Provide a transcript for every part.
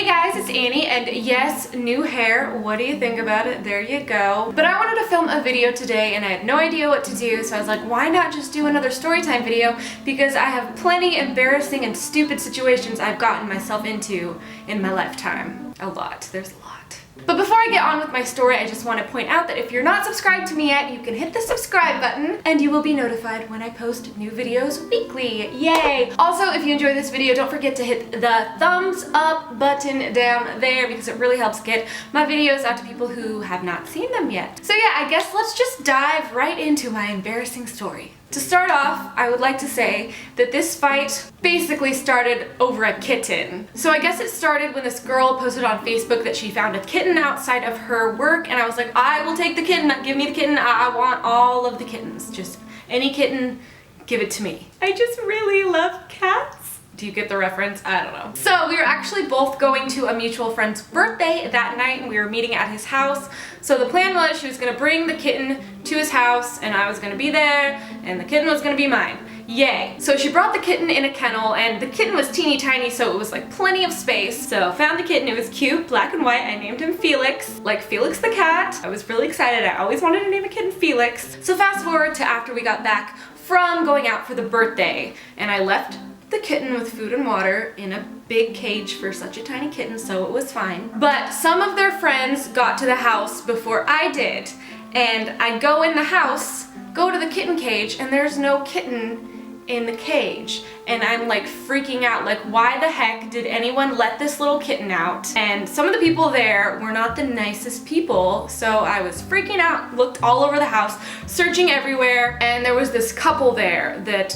Hey guys, it's Annie, and yes, new hair. What do you think about it? There you go. But I wanted to film a video today and I had no idea what to do, so I was like, why not just do another storytime video? Because I have plenty embarrassing and stupid situations I've gotten myself into in my lifetime. A lot. There's a lot. But before I get on with my story, I just want to point out that if you're not subscribed to me yet, you can hit the subscribe button and you will be notified when I post new videos weekly. Yay! Also, if you enjoy this video, don't forget to hit the thumbs up button down there because it really helps get my videos out to people who have not seen them yet. So yeah, I guess let's just dive right into my embarrassing story. To start off, I would like to say that this fight basically started over a kitten. So I guess it started when this girl posted on Facebook that she found a kitten outside of her work, and I was like, I will take the kitten, give me the kitten, I want all of the kittens. Just any kitten, give it to me. I just really love cats. Do you get the reference? I don't know. So we were actually both going to a mutual friend's birthday that night and we were meeting at his house. So the plan was she was gonna bring the kitten to his house and I was gonna be there and the kitten was gonna be mine. Yay. So she brought the kitten in a kennel and the kitten was teeny tiny, so it was like plenty of space. So I found the kitten, it was cute, black and white. I named him Felix, like Felix the cat. I was really excited. I always wanted to name a kitten Felix. So fast forward to after we got back from going out for the birthday and I left the kitten with food and water in a big cage for such a tiny kitten, so it was fine. But some of their friends got to the house before I did, and I go in the house, go to the kitten cage, and there's no kitten in the cage. And I'm like freaking out, like why the heck did anyone let this little kitten out? And some of the people there were not the nicest people, so I was freaking out, looked all over the house, searching everywhere, and there was this couple there that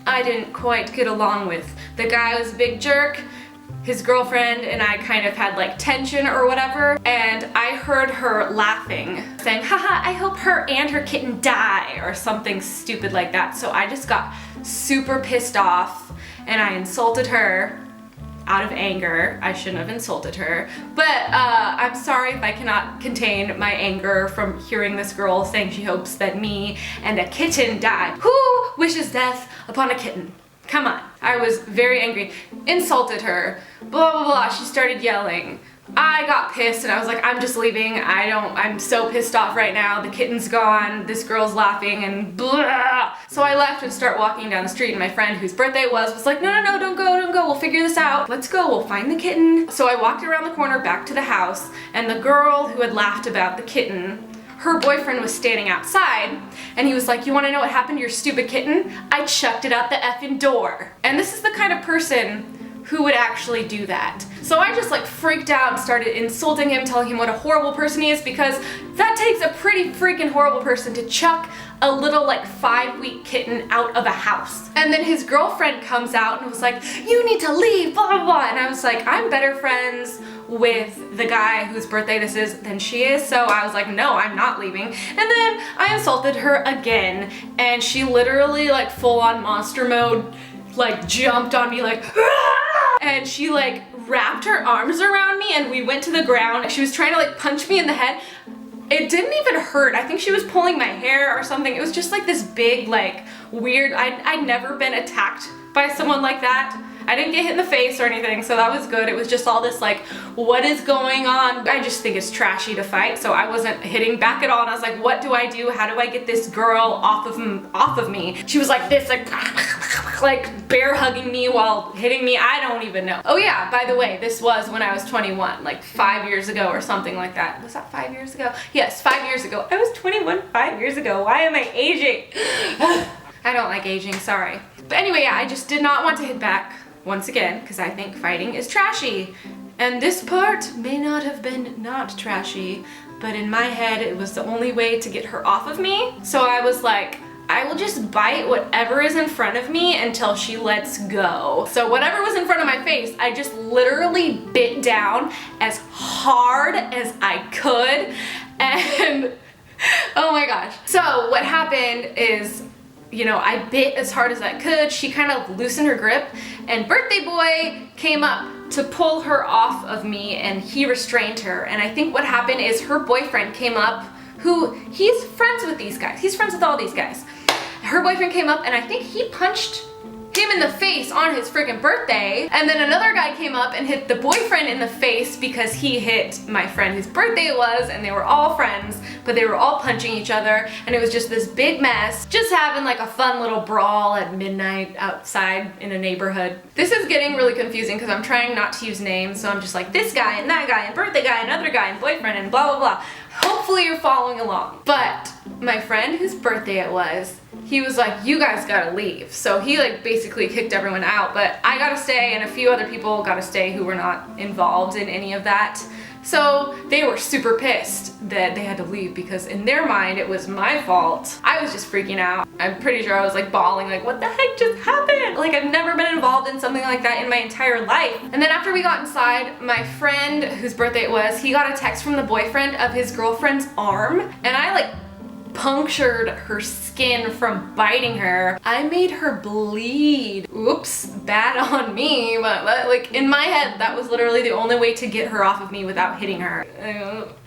I didn't quite get along with. The guy was a big jerk, his girlfriend and I kind of had like tension or whatever, and I heard her laughing, saying, haha, I hope her and her kitten die, or something stupid like that. So I just got super pissed off and I insulted her out of anger. I shouldn't have insulted her, but I'm sorry if I cannot contain my anger from hearing this girl saying she hopes that me and a kitten die. Who wishes death upon a kitten? Come on. I was very angry, insulted her, blah blah blah. She started yelling. I got pissed and I was like, I'm just leaving. I'm so pissed off right now. The kitten's gone, this girl's laughing and blah. So I left and start walking down the street and my friend whose birthday it was like, no, don't go, we'll figure this out. Let's go, we'll find the kitten. So I walked around the corner back to the house and the girl who had laughed about the kitten, her boyfriend was standing outside and he was like, you wanna know what happened to your stupid kitten? I chucked it out the effing door. And this is the kind of person who would actually do that. So I just like freaked out and started insulting him, telling him what a horrible person he is, because that takes a pretty freaking horrible person to chuck a little like 5-week kitten out of a house. And then his girlfriend comes out and was like, you need to leave, blah blah blah. And I was like, I'm better friends with the guy whose birthday this is than she is, so I was like, no, I'm not leaving. And then I insulted her again and she literally like full on monster mode like jumped on me like Aah! And she like wrapped her arms around me and we went to the ground. She was trying to like punch me in the head. It didn't even hurt. I think she was pulling my hair or something. It was just like this big like weird, I'd never been attacked by someone like that. I didn't get hit in the face or anything, so that was good. It was just all this like, what is going on? I just think it's trashy to fight, so I wasn't hitting back at all, and I was like, what do I do? How do I get this girl off of me? She was like this, like bear hugging me while hitting me. I don't even know. Oh yeah, by the way, this was when I was 21, like 5 years ago or something like that. Was that 5 years ago? Yes, 5 years ago. I was 21 5 years ago. Why am I aging? I don't like aging, sorry. But anyway, yeah, I just did not want to hit back once again, because I think fighting is trashy. And this part may not have been not trashy, but in my head it was the only way to get her off of me. So I was like, I will just bite whatever is in front of me until she lets go. So whatever was in front of my face, I just literally bit down as hard as I could, and oh my gosh. So what happened is, you know, I bit as hard as I could. She kind of loosened her grip and birthday boy came up to pull her off of me and he restrained her. And I think what happened is her boyfriend came up, who he's friends with these guys. He's friends with all these guys. Her boyfriend came up and I think he punched him in the face on his freaking birthday. And then another guy came up and hit the boyfriend in the face because he hit my friend whose birthday it was, and they were all friends, but they were all punching each other, and it was just this big mess. Just having like a fun little brawl at midnight outside in a neighborhood. This is getting really confusing because I'm trying not to use names, so I'm just like this guy and that guy and birthday guy and other guy and boyfriend and blah blah blah. Hopefully you're following along. But my friend whose birthday it was, he was like, you guys gotta leave. So he like basically kicked everyone out, but I gotta stay and a few other people gotta stay who were not involved in any of that. So they were super pissed that they had to leave because in their mind it was my fault. I was just freaking out. I'm pretty sure I was like bawling like, what the heck just happened? Like I've never been involved in something like that in my entire life. And then after we got inside, my friend whose birthday it was, he got a text from the boyfriend of his girlfriend's arm, and I like punctured her skin from biting her. I made her bleed. Oops, bad on me, but like in my head that was literally the only way to get her off of me without hitting her.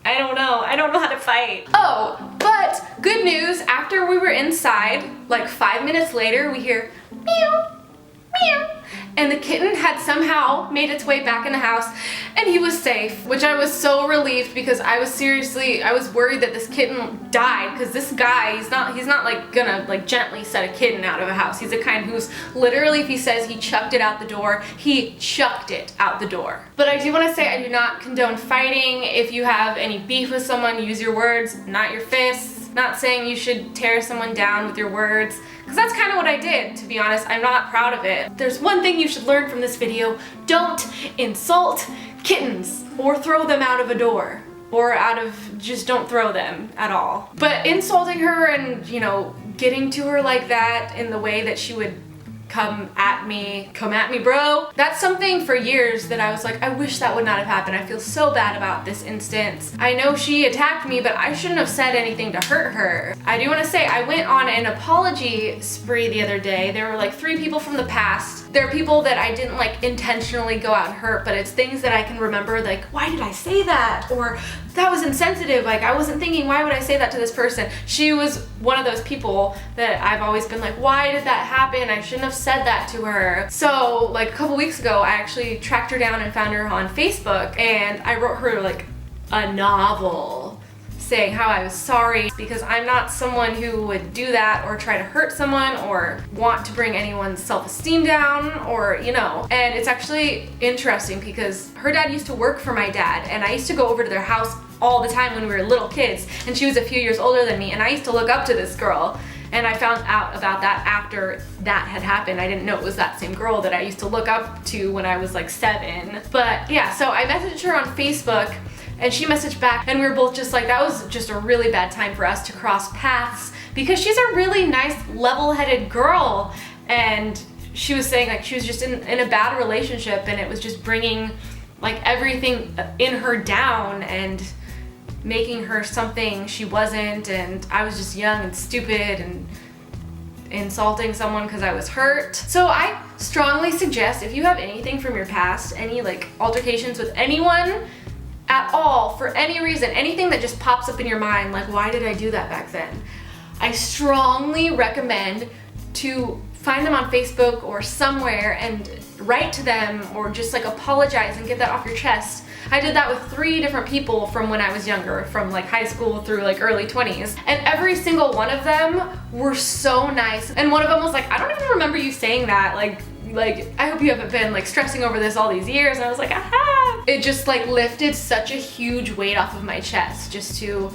I don't know how to fight. Oh, but good news, after we were inside, like 5 minutes later we hear meow, meow. And the kitten had somehow made its way back in the house and he was safe, which I was so relieved because I was worried that this kitten died because this guy, he's not like gonna like gently set a kitten out of a house. He's the kind who's literally, if he says he chucked it out the door, he chucked it out the door. But I do want to say I do not condone fighting. If you have any beef with someone, use your words, not your fists. Not saying you should tear someone down with your words, because that's kind of what I did, to be honest. I'm not proud of it. There's one thing you should learn from this video. Don't insult kittens or throw them out of a door. Or just don't throw them at all. But insulting her and, you know, getting to her like that in the way that she would come at me, bro. That's something for years that I was like, I wish that would not have happened. I feel so bad about this instance. I know she attacked me, but I shouldn't have said anything to hurt her. I do want to say I went on an apology spree the other day. There were like 3 people from the past. There are people that I didn't like intentionally go out and hurt, but it's things that I can remember, like, why did I say that? Or that was insensitive, like I wasn't thinking, why would I say that to this person? She was one of those people that I've always been like, why did that happen? I shouldn't have said that to her. So like a couple weeks ago, I actually tracked her down and found her on Facebook, and I wrote her like a novel saying how I was sorry, because I'm not someone who would do that or try to hurt someone or want to bring anyone's self-esteem down, or you know. And it's actually interesting because her dad used to work for my dad, and I used to go over to their house all the time when we were little kids, and she was a few years older than me, and I used to look up to this girl. And I found out about that after that had happened. I didn't know it was that same girl that I used to look up to when I was like 7. But yeah, so I messaged her on Facebook and she messaged back, and we were both just like, that was just a really bad time for us to cross paths, because she's a really nice, level-headed girl. And she was saying like she was just in a bad relationship, and it was just bringing like everything in her down and making her something she wasn't, and I was just young and stupid and insulting someone because I was hurt. So I strongly suggest, if you have anything from your past, any like altercations with anyone at all, for any reason, anything that just pops up in your mind, like why did I do that back then? I strongly recommend to find them on Facebook or somewhere and write to them, or just like apologize and get that off your chest. I did that with 3 different people from when I was younger, from like high school through like early 20s. And every single one of them were so nice. And one of them was like, I don't even remember you saying that. Like I hope you haven't been like stressing over this all these years. And I was like, aha! It just like lifted such a huge weight off of my chest just to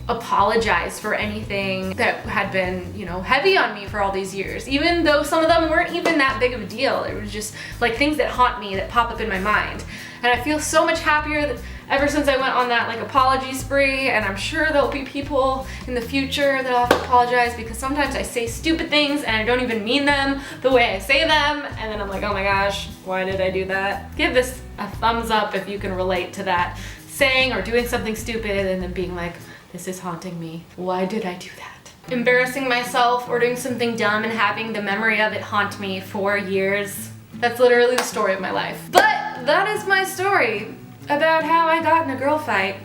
apologize for anything that had been, you know, heavy on me for all these years, even though some of them weren't even that big of a deal. It was just like things that haunt me, that pop up in my mind. And I feel so much happier ever since I went on that like apology spree, and I'm sure there'll be people in the future that'll have to apologize, because sometimes I say stupid things and I don't even mean them the way I say them, and then I'm like, oh my gosh, why did I do that? Give this a thumbs up if you can relate to that, saying or doing something stupid and then being like, this is haunting me. Why did I do that? Embarrassing myself or doing something dumb and having the memory of it haunt me for years. That's literally the story of my life. But that is my story about how I got in a girl fight.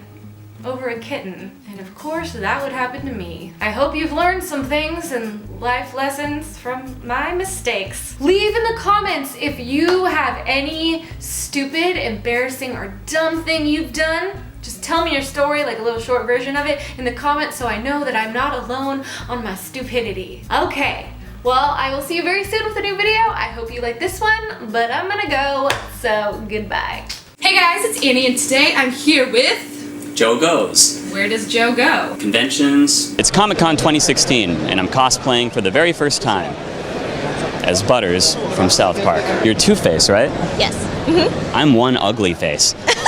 over a kitten. And of course, that would happen to me. I hope you've learned some things and life lessons from my mistakes. Leave in the comments if you have any stupid, embarrassing, or dumb thing you've done. Just tell me your story, like a little short version of it, in the comments so I know that I'm not alone on my stupidity. Okay. Well, I will see you very soon with a new video. I hope you like this one, but I'm gonna go, so goodbye. Hey guys, it's Annie, and today I'm here with... Joe Goes. Where does Joe go? Conventions. It's Comic-Con 2016, and I'm cosplaying for the very first time as Butters from South Park. You're Two-Face, right? Yes. I'm one ugly face.